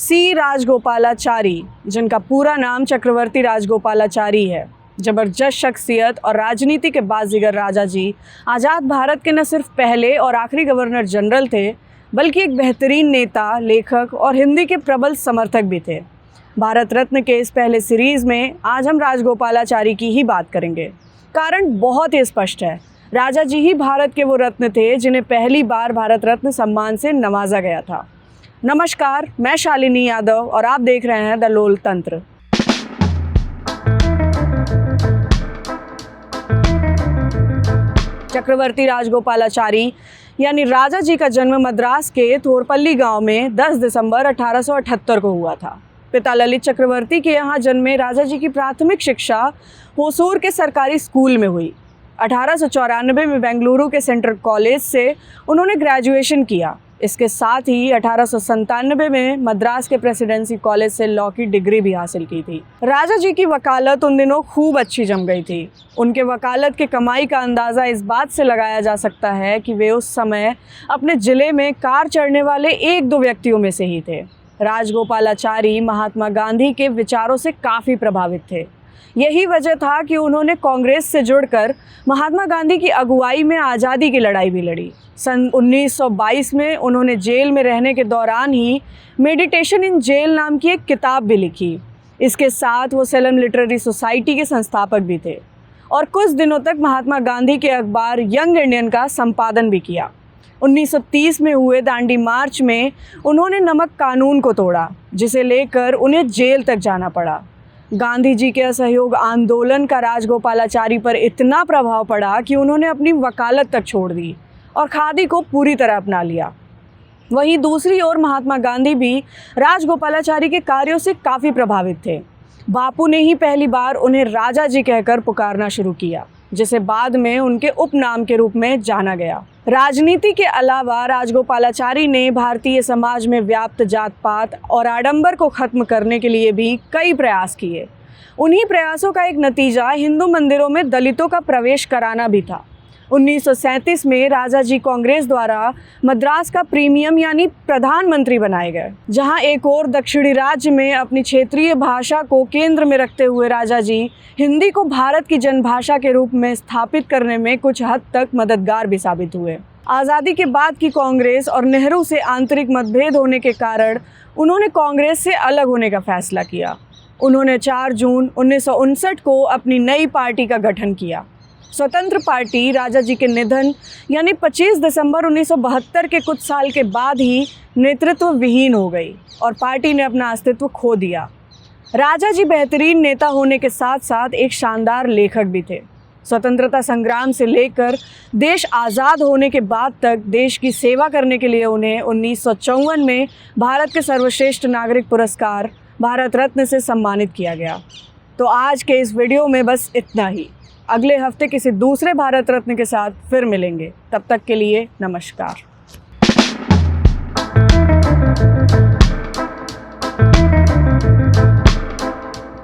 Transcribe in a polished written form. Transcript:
सी राजगोपालाचारी, जिनका पूरा नाम चक्रवर्ती राजगोपालाचारी है, जबरदस्त शख्सियत और राजनीति के बाजीगर राजा जी आज़ाद भारत के न सिर्फ पहले और आखिरी गवर्नर जनरल थे, बल्कि एक बेहतरीन नेता, लेखक और हिंदी के प्रबल समर्थक भी थे। भारत रत्न के इस पहले सीरीज़ में आज हम राजगोपालाचारी की ही बात करेंगे। कारण बहुत ही स्पष्ट है, राजा जी ही भारत के वो रत्न थे जिन्हें पहली बार भारत रत्न सम्मान से नवाजा गया था। नमस्कार, मैं शालिनी यादव और आप देख रहे हैं द लोल तंत्र। चक्रवर्ती राजगोपालाचारी यानी राजा जी का जन्म मद्रास के थोरपल्ली गांव में 10 दिसंबर 1878 को हुआ था। पिता ललित चक्रवर्ती के यहाँ जन्मे राजा जी की प्राथमिक शिक्षा होसूर के सरकारी स्कूल में हुई। 1894 में बेंगलुरु के सेंट्रल कॉलेज से उन्होंने ग्रेजुएशन किया। इसके साथ ही 1897 में मद्रास के प्रेसिडेंसी कॉलेज से लॉ की डिग्री भी हासिल की थी। राजा जी की वकालत उन दिनों खूब अच्छी जम गई थी। उनके वकालत के कमाई का अंदाज़ा इस बात से लगाया जा सकता है कि वे उस समय अपने ज़िले में कार चढ़ने वाले 1-2 व्यक्तियों में से ही थे। राजगोपालाचारी महात्मा गांधी के विचारों से काफ़ी प्रभावित थे। यही वजह था कि उन्होंने कांग्रेस से जुड़कर महात्मा गांधी की अगुवाई में आज़ादी की लड़ाई भी लड़ी। सन 1922 में उन्होंने जेल में रहने के दौरान ही मेडिटेशन इन जेल नाम की एक किताब भी लिखी। इसके साथ वो सेलम लिटरेरी सोसाइटी के संस्थापक भी थे और कुछ दिनों तक महात्मा गांधी के अखबार यंग इंडियन का संपादन भी किया। 1930 में हुए दांडी मार्च में उन्होंने नमक कानून को तोड़ा, जिसे लेकर उन्हें जेल तक जाना पड़ा। गांधी जी के असहयोग आंदोलन का राजगोपालाचारी पर इतना प्रभाव पड़ा कि उन्होंने अपनी वकालत तक छोड़ दी और खादी को पूरी तरह अपना लिया। वहीं दूसरी ओर महात्मा गांधी भी राजगोपालाचारी के कार्यों से काफ़ी प्रभावित थे। बापू ने ही पहली बार उन्हें राजा जी कहकर पुकारना शुरू किया, जिसे बाद में उनके उपनाम के रूप में जाना गया। राजनीति के अलावा राजगोपालाचारी ने भारतीय समाज में व्याप्त जात पात और आडंबर को खत्म करने के लिए भी कई प्रयास किए। उन्हीं प्रयासों का एक नतीजा हिंदू मंदिरों में दलितों का प्रवेश कराना भी था। 1937 में राजा जी कांग्रेस द्वारा मद्रास का प्रीमियम यानी प्रधानमंत्री बनाए गए। जहां एक और दक्षिणी राज्य में अपनी क्षेत्रीय भाषा को केंद्र में रखते हुए राजा जी हिंदी को भारत की जनभाषा के रूप में स्थापित करने में कुछ हद तक मददगार भी साबित हुए। आज़ादी के बाद की कांग्रेस और नेहरू से आंतरिक मतभेद होने के कारण उन्होंने कांग्रेस से अलग होने का फैसला किया। उन्होंने 4 जून 1959 को अपनी नई पार्टी का गठन किया। स्वतंत्र पार्टी राजा जी के निधन यानी 25 दिसंबर 1972 के कुछ साल के बाद ही नेतृत्व विहीन हो गई और पार्टी ने अपना अस्तित्व खो दिया। राजा जी बेहतरीन नेता होने के साथ साथ एक शानदार लेखक भी थे। स्वतंत्रता संग्राम से लेकर देश आज़ाद होने के बाद तक देश की सेवा करने के लिए उन्हें 1954 में भारत के सर्वश्रेष्ठ नागरिक पुरस्कार भारत रत्न से सम्मानित किया गया। तो आज के इस वीडियो में बस इतना ही। अगले हफ्ते किसी दूसरे भारत रत्न के साथ फिर मिलेंगे। तब तक के लिए नमस्कार।